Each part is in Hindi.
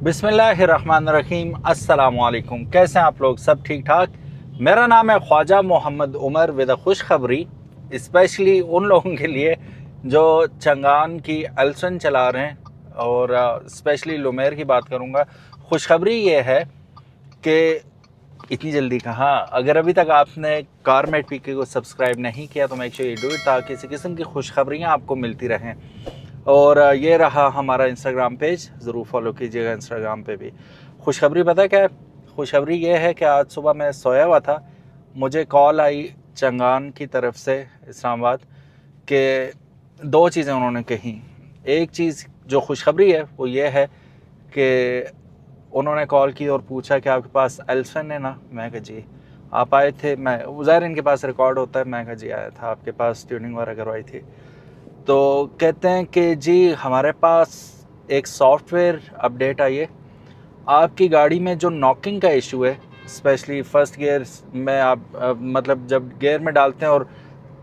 बिस्मिल्लाहिर्रहमानिर्रहीम, अस्सलामुअलैकुम। कैसे हैं आप लोग? सब ठीक ठाक। मेरा नाम है ख्वाजा मोहम्मद उमर विद खुशखबरी, स्पेशली उन लोगों के लिए जो चंगान की एल्सन चला रहे हैं, और स्पेशली लुमेर की बात करूंगा। खुशखबरी ये है कि इतनी जल्दी कहाँ, अगर अभी तक आपने कारमेट पीके को सब्सक्राइब नहीं किया तो make sure you do it, ताकि किसी किस्म की खुशखबरियाँ आपको मिलती रहें। और ये रहा हमारा इंस्टाग्राम पेज, ज़रूर फॉलो कीजिएगा इंस्टाग्राम पे भी। खुशखबरी पता क्या है? खुशखबरी ये है कि आज सुबह मैं सोया हुआ था, मुझे कॉल आई चंगान की तरफ से, इस्लामाबाद के। दो चीज़ें उन्होंने कही। एक चीज़ जो खुशखबरी है वो ये है कि उन्होंने कॉल की और पूछा कि आपके पास एल्सन है ना? मैं कहा जी। आप आए थे? मैं ज़ाहिर इनके पास रिकॉर्ड होता है। मैं कहा जी आया था, आपके पास ट्यूनिंग वगैरह करवाई थी। तो कहते हैं कि जी हमारे पास एक सॉफ्टवेयर अपडेट आई है, आपकी गाड़ी में जो नॉकिंग का इशू है, स्पेशली फर्स्ट गियर में आप मतलब जब गियर में डालते हैं और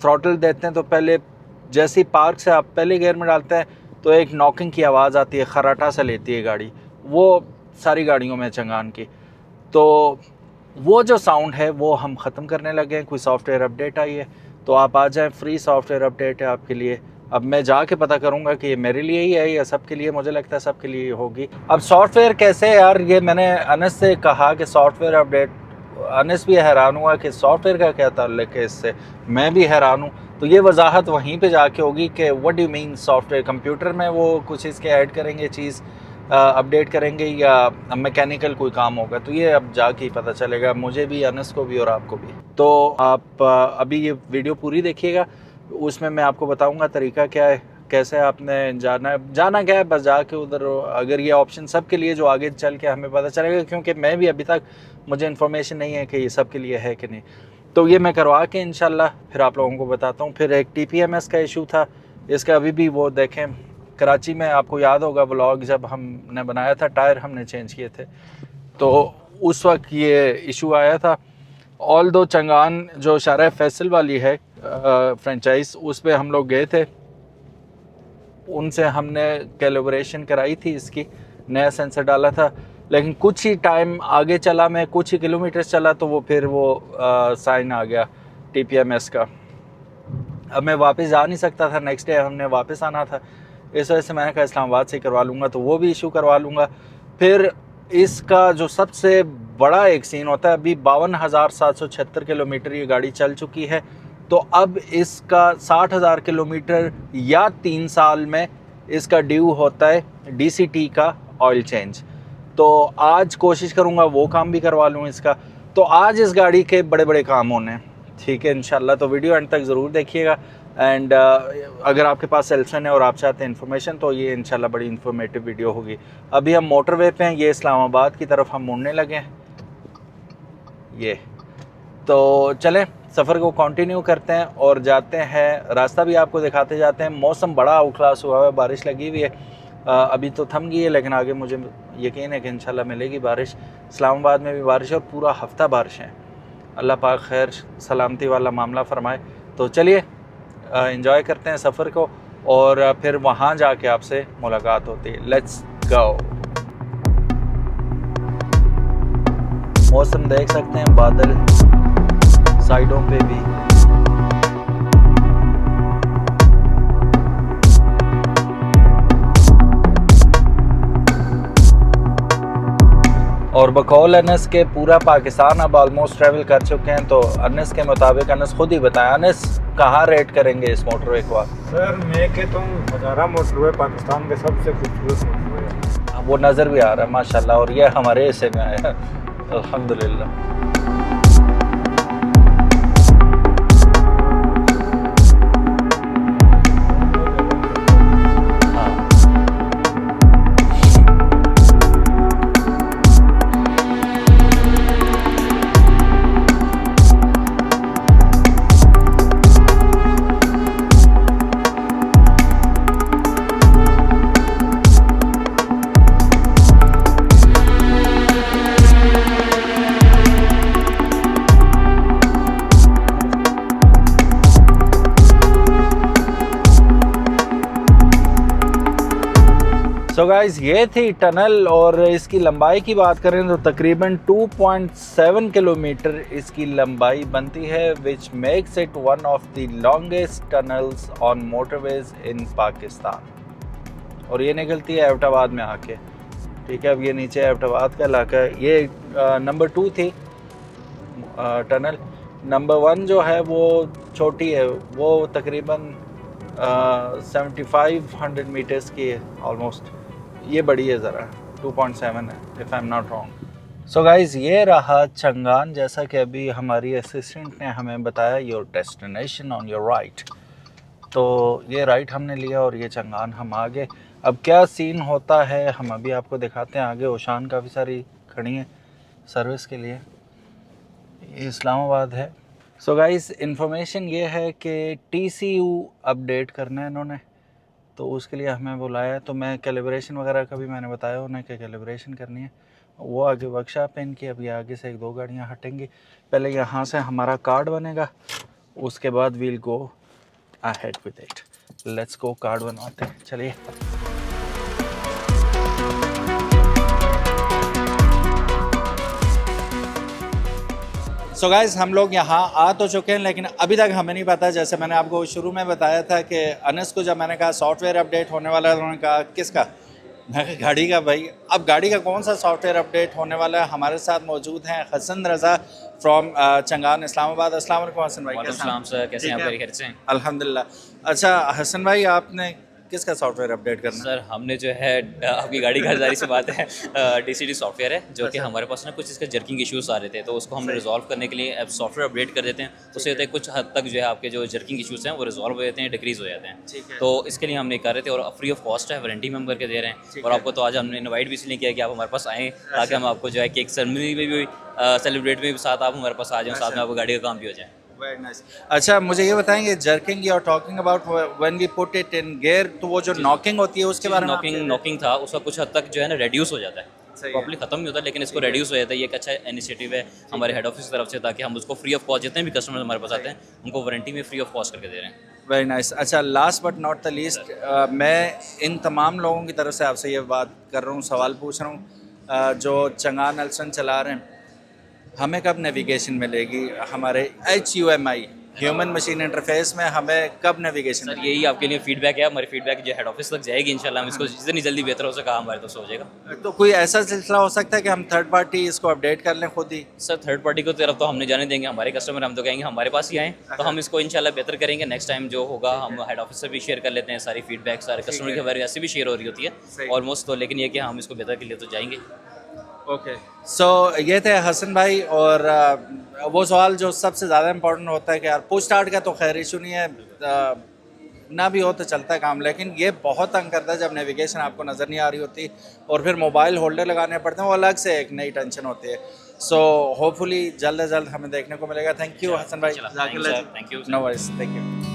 थ्रॉटल देते हैं तो पहले जैसे ही पार्क से आप पहले गियर में डालते हैं तो एक नॉकिंग की आवाज़ आती है, खराटा सा लेती है गाड़ी। वो सारी गाड़ियों में चंगान की। तो वो जो साउंड है वो हम ख़त्म करने लगे हैं। कोई सॉफ्टवेयर अपडेट आई है तो आप आ जाएं, फ्री सॉफ्टवेयर अपडेट है आपके लिए। अब मैं जाके पता करूंगा कि ये मेरे लिए ही है या सबके लिए। मुझे लगता है सबके लिए होगी। अब सॉफ्टवेयर कैसे यार, ये मैंने अनस से कहा कि सॉफ्टवेयर अपडेट, अनस भी हैरान हुआ कि सॉफ्टवेयर का क्या ताल्लुक है इससे। मैं भी हैरान हूँ। तो ये वजाहत वहीं पे जाके होगी कि what do mean software. Computer में वो कुछ इसके ऐड करेंगे, चीज़ अपडेट करेंगे, या मैकेनिकल कोई काम होगा। तो ये अब जाके ही पता चलेगा, मुझे भी, अनस को भी और आपको भी। तो आप अभी ये वीडियो पूरी देखिएगा, उसमें मैं आपको बताऊंगा तरीका क्या है, कैसे आपने जाना क्या है। बस जाके उधर, अगर ये ऑप्शन सबके लिए जो आगे चल के हमें पता चलेगा, क्योंकि मैं भी अभी तक मुझे इन्फॉर्मेशन नहीं है कि ये सबके लिए है कि नहीं। तो ये मैं करवा के इंशाल्लाह फिर आप लोगों को बताता हूँ। फिर एक TPMS का इशू था, इसका अभी भी वो देखें। कराची में आपको याद होगा व्लॉग जब हमने बनाया था, टायर हमने चेंज किए थे, तो उस वक्त ये इशू आया था। ऑल दो चंगान जो शारा फैसल वाली है फ्रेंचाइज, उस पर हम लोग गए थे, उनसे हमने कैलिब्रेशन कराई थी, इसकी नया सेंसर डाला था। लेकिन कुछ ही टाइम आगे चला, मैं कुछ ही किलोमीटर चला तो वो फिर वो साइन आ गया TPMS का। अब मैं वापस जा नहीं सकता था, नेक्स्ट डे हमने वापस आना था, इस वजह से मैंने कहा इस्लामाबाद से करवा लूँगा, तो वो भी इशू करवा लूँगा। फिर इसका जो सबसे बड़ा एक सीन होता है, अभी 52,776 किलोमीटर ये गाड़ी चल चुकी है, तो अब इसका 60,000 किलोमीटर या 3 साल में इसका ड्यू होता है DCT का ऑयल चेंज। तो आज कोशिश करूँगा वो काम भी करवा लूँ इसका। तो आज इस गाड़ी के बड़े बड़े काम होने हैं, ठीक है इंशाल्लाह। तो वीडियो एंड तक ज़रूर देखिएगा। एंड अगर आपके पास एल्सन है और आप चाहते हैं इन्फॉर्मेशन, तो ये इंशाल्लाह बड़ी इन्फॉर्मेटिव वीडियो होगी। अभी हम मोटरवे पे हैं, ये इस्लामाबाद की तरफ हम मुड़ने लगे हैं। ये तो चलें सफ़र को कंटिन्यू करते हैं और जाते हैं, रास्ता भी आपको दिखाते जाते हैं। मौसम बड़ा आउट क्लास हुआ है, बारिश लगी हुई है, अभी तो थम गई है, लेकिन आगे मुझे यकीन है कि इंशाल्लाह मिलेगी बारिश। इस्लामाबाद में भी बारिश और पूरा हफ्ता बारिश है। अल्लाह पाक खैर सलामती वाला मामला फरमाए। तो चलिए एंजॉय करते हैं सफ़र को, और फिर वहाँ जाके आपसे मुलाकात होती है। Let's go. मौसम देख सकते हैं, बादल साइडों पे भी। और बकौल अनस के पूरा पाकिस्तान अब ऑलमोस्ट ट्रैवल कर चुके हैं। तो अनस के मुताबिक, अनस खुद ही बताएं, अनस कहाँ रेट करेंगे इस मोटरवे को आप? सर मैं कहता हूँ हज़ारा मोटरवे पाकिस्तान के सबसे खूबसूरत मोटरवे है। वो नज़र भी आ रहा है माशाल्लाह, और ये हमारे हिस्से में आया अल्हम्दुलिल्लाह। सो गाइस ये थी टनल, और इसकी लंबाई की बात करें तो तकरीबन 2.7 किलोमीटर इसकी लंबाई बनती है, which makes it one of the longest tunnels on motorways in Pakistan. और ये निकलती है एबटाबाद में आके, ठीक है। अब ये नीचे एबटाबाद का इलाका है। ये नंबर 2 थी टनल। नंबर 1 जो है वो छोटी है, वो तकरीबन 7500 मीटर्स की है ऑलमोस्ट। ये बड़ी है ज़रा, 2.7 है if I am not wrong. So guys ये रहा चंगान, जैसा कि अभी हमारी असिस्टेंट ने हमें बताया, your destination on your right. तो ये राइट हमने लिया और ये चंगान हम आ गए। अब क्या सीन होता है हम अभी आपको दिखाते हैं। आगे ओशान काफ़ी सारी खड़ी हैं सर्विस के लिए। ये इस्लामाबाद है। सो गाइस इन्फॉर्मेशन ये है कि TCU अपडेट करना है इन्होंने, तो उसके लिए हमें बुलाया। तो मैं कैलिब्रेशन वगैरह का भी मैंने बताया उन्हें कि कैलिब्रेशन करनी है। वो आगे वर्कशॉप है इनकी। अभी आगे से 1-2 गाड़ियाँ हटेंगी। पहले यहाँ से हमारा कार्ड बनेगा, उसके बाद we'll go ahead with it. Let's go, card बनवाते हैं, चलिए। सो गाइस हम लोग यहाँ आ तो चुके हैं, लेकिन अभी तक हमें नहीं पता। जैसे मैंने आपको शुरू में बताया था कि अनस को जब मैंने कहा सॉफ्टवेयर अपडेट होने वाला है, उन्होंने कहा किसका? मैं कहा गाड़ी का। भाई अब गाड़ी का कौन सा सॉफ्टवेयर अपडेट होने वाला है? हमारे साथ मौजूद हैं हसन रज़ा फ्रॉम चंगान इस्लामाबाद। अस्सलाम वालेकुम हसन भाई। वालेकुम सर, कैसे हैं आप? खैरियत से हैं? अल्हम्दुलिल्लाह। अच्छा हसन भाई, आपने किसका सॉफ्टवेयर अपडेट करना है? सर हमने जो है आपकी गाड़ी का, जारी सी बात है, DCD सॉफ्टवेयर है जो कि हमारे पास ना कुछ इसके जर्किंग इश्यूज आ रहे थे, तो उसको हमने रिजॉल्व करने के लिए अब सॉफ्टवेयर अपडेट कर देते हैं। तो उससे होता है कुछ हद तक जो है आपके जो जर्किंग इश्यूज हैं वो रिजॉल्व हो जाते हैं, डिक्रीज हो जाते हैं। तो इसके लिए हमने कर रहे थे और फ्री ऑफ कॉस्ट है, वारंटी में हम करके दे रहे हैं। और आपको तो आज हमने इनवाइट भी इसलिए किया कि आप हमारे पास आएँ, ताकि हम आपको जो है केक सेरेमनी में भी सेलिब्रेट में भी साथ आप हमारे पास आ जाएँ, साथ में आपको गाड़ी का काम भी हो जाए। Very nice. अच्छा मुझे ये बताएंगे, jerking you are talking about when we put it in gear, तो वो जो नॉकिंग होती है उसके बारे में? नॉकिंग था उसका कुछ हद तक जो है ना रेड्यूस हो जाता है, प्रॉपर्ली खत्म नहीं होता, लेकिन इसको रेड्यूस हो जाता है। ये एक अच्छा इनिशिएटिव है हमारे हेड ऑफिस की तरफ से, ताकि हम उसको फ्री ऑफ कॉस्ट, जितने भी कस्टमर हमारे पास आते हैं उनको वारंटी में फ्री ऑफ कॉस्ट करके दे रहे हैं। Very nice. अच्छा last but not the least, मैं इन तमाम लोगों की तरफ से आपसे ये बात कर रहा हूँ, सवाल पूछ रहा हूँ, जो चंगान अल्सन चला रहे हैं, हमें कब नेविगेशन मिलेगी? हमारे HUMI ह्यूमन मशीन इंटरफेस में हमें कब नेविगेशन? सर यही आपके लिए फीडबैक है, हमारी फीडबैक जो हेड ऑफिस तक जाएगी इंशाल्लाह, हम इसको जितनी जल्दी बेहतर हो सका हमारे तो हो जाएगा। तो कोई ऐसा सिलसिला हो सकता है कि हम थर्ड पार्टी इसको अपडेट कर लें खुद ही? सर थर्ड पार्टी को तरफ तो हम नहीं जाने देंगे, हमारे कस्टमर हम तो कहेंगे हमारे पास ही आएँ, तो हम इसको इंशाल्लाह बेहतर करेंगे। नेक्स्ट टाइम जो होगा हम हेड ऑफिस से भी शेयर कर लेते हैं सारी फीडबैक, सारे कस्टमर के बारे में ऐसे भी शेयर हो रही होती है ऑलमोस्ट। तो लेकिन ये कि हम इसको बेहतर के लिए तो जाएंगे। ओके सो ये थे हसन भाई। और वो सवाल जो सबसे ज़्यादा इम्पोर्टेंट होता है कि यार पुश स्टार्ट का तो खैर इशू नहीं है, ना भी हो तो चलता है काम, लेकिन ये बहुत तंग करता है जब नेविगेशन आपको नज़र नहीं आ रही होती और फिर मोबाइल होल्डर लगाने पड़ते हैं, वो अलग से एक नई टेंशन होती है। सो होपफुली जल्द से जल्द हमें देखने को मिलेगा। थैंक यू हसन भाई। Thank you. No worries, thank you.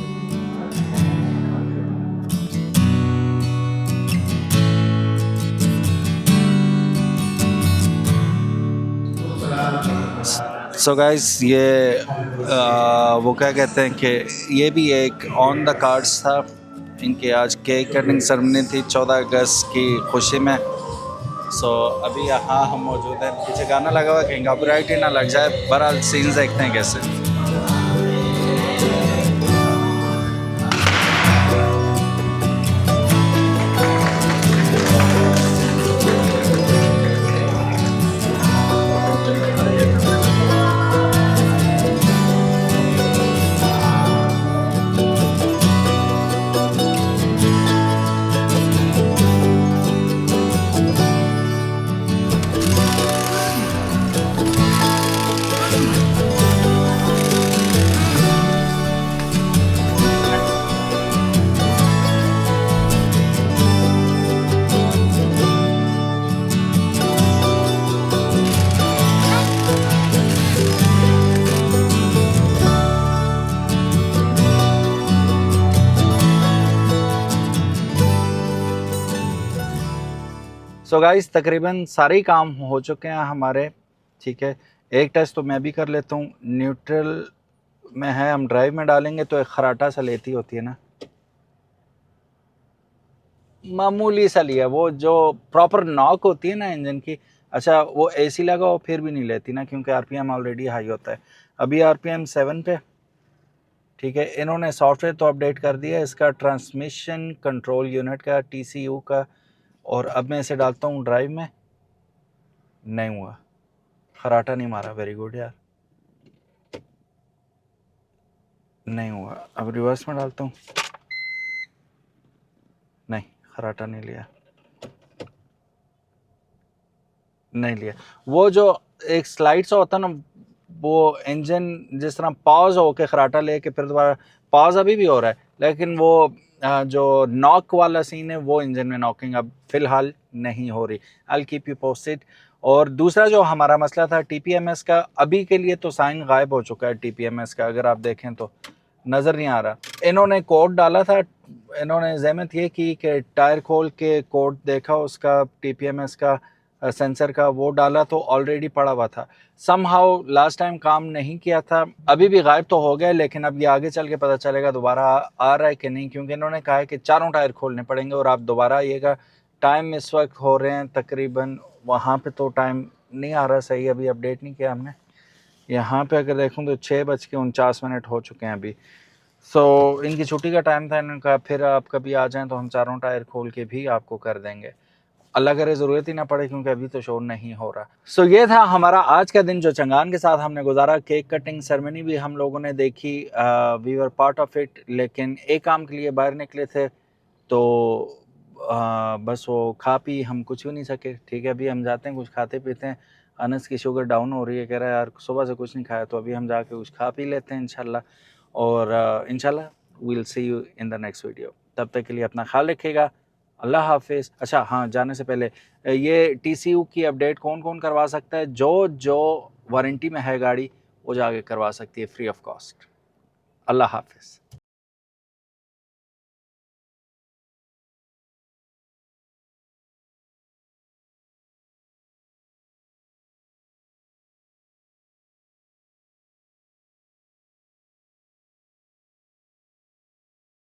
So guys ये वो क्या कहते हैं कि ये भी एक ऑन द कार्ड्स था। इनकी आज केक कटिंग सेरेमनी थी 14 अगस्त की खुशी में। सो अभी यहाँ हम मौजूद हैं, पीछे गाना लगा हुआ है, कहीं कॉपीराइट ही ना लग जाए। बहरहाल सीन्स देखते हैं कैसे। सो गाइस तकरीबन सारे ही काम हो चुके हैं हमारे, ठीक है। एक टेस्ट तो मैं भी कर लेता हूँ। न्यूट्रल में है, हम ड्राइव में डालेंगे तो एक खराटा सा लेती होती है ना, मामूली सा लिया, वो जो प्रॉपर नॉक होती है ना इंजन की। अच्छा वो एसी लगाओ फिर भी नहीं लेती ना, क्योंकि आरपीएम ऑलरेडी हाई होता है। अभी आरपीएम 7 पे, ठीक है। इन्होंने सॉफ्टवेयर तो अपडेट कर दिया इसका, ट्रांसमिशन कंट्रोल यूनिट का, टीसीयू का। और अब मैं इसे डालता हूँ ड्राइव में, नहीं हुआ, खराटा नहीं मारा। वेरी गुड यार, नहीं हुआ। अब रिवर्स में डालता हूँ, नहीं खराटा नहीं लिया, नहीं लिया। वो जो एक स्लाइड सा होता है ना, वो इंजन जिस तरह पॉज होके खराटा लेके फिर दोबारा पॉज अभी भी हो रहा है, लेकिन वो जो नॉक वाला सीन है वो इंजन में नॉकिंग अब फिलहाल नहीं हो रही। I keep you posted. और दूसरा जो हमारा मसला था टीपीएमएस का, अभी के लिए तो साइन गायब हो चुका है टीपीएमएस का, अगर आप देखें तो नज़र नहीं आ रहा। इन्होंने कोड डाला था, इन्होंने ज़हमत ये की कि टायर खोल के कोड देखा उसका, टीपीएमएस का सेंसर का, वो डाला तो ऑलरेडी पड़ा हुआ था। समहाउ लास्ट टाइम काम नहीं किया था, अभी भी गायब तो हो गया, लेकिन अब ये आगे चल के पता चलेगा दोबारा आ रहा है कि नहीं, क्योंकि इन्होंने कहा है कि चारों टायर खोलने पड़ेंगे। और आप दोबारा आइएगा, टाइम इस वक्त हो रहे हैं तकरीबन, वहाँ पे तो टाइम नहीं आ रहा सही, अभी अपडेट नहीं किया हमने। यहाँ पे अगर देखूँ तो 6:49 हो चुके हैं अभी। सो इनकी छुट्टी का टाइम था, इन्होंने कहा फिर आप कभी आ जाएं तो हम चारों टायर खोल के भी आपको कर देंगे। अल्लाह करे ज़रूरत ही ना पड़े, क्योंकि अभी तो शो नहीं हो रहा। सो ये था हमारा आज का दिन जो चंगान के साथ हमने गुजारा। केक कटिंग सेरेमनी भी हम लोगों ने देखी, we were part of it, लेकिन एक काम के लिए बाहर निकले थे तो बस वो खा पी हम कुछ भी नहीं सके। ठीक है, अभी हम जाते हैं कुछ खाते पीते हैं। अनस की शुगर डाउन हो रही है, कह रहा है यार सुबह से कुछ नहीं खाया, तो अभी हम जाके कुछ खा पी लेते हैं इंशाल्लाह। और इंशाल्लाह we'll see you in the next video. तब तक के लिए अपना ख्याल रखिएगा, अल्लाह हाफिज़। अच्छा हाँ, जाने से पहले ये टीसीयू की अपडेट कौन कौन करवा सकता है? जो वारंटी में है गाड़ी वो जाके करवा सकती है फ्री ऑफ कॉस्ट। अल्लाह हाफिज़।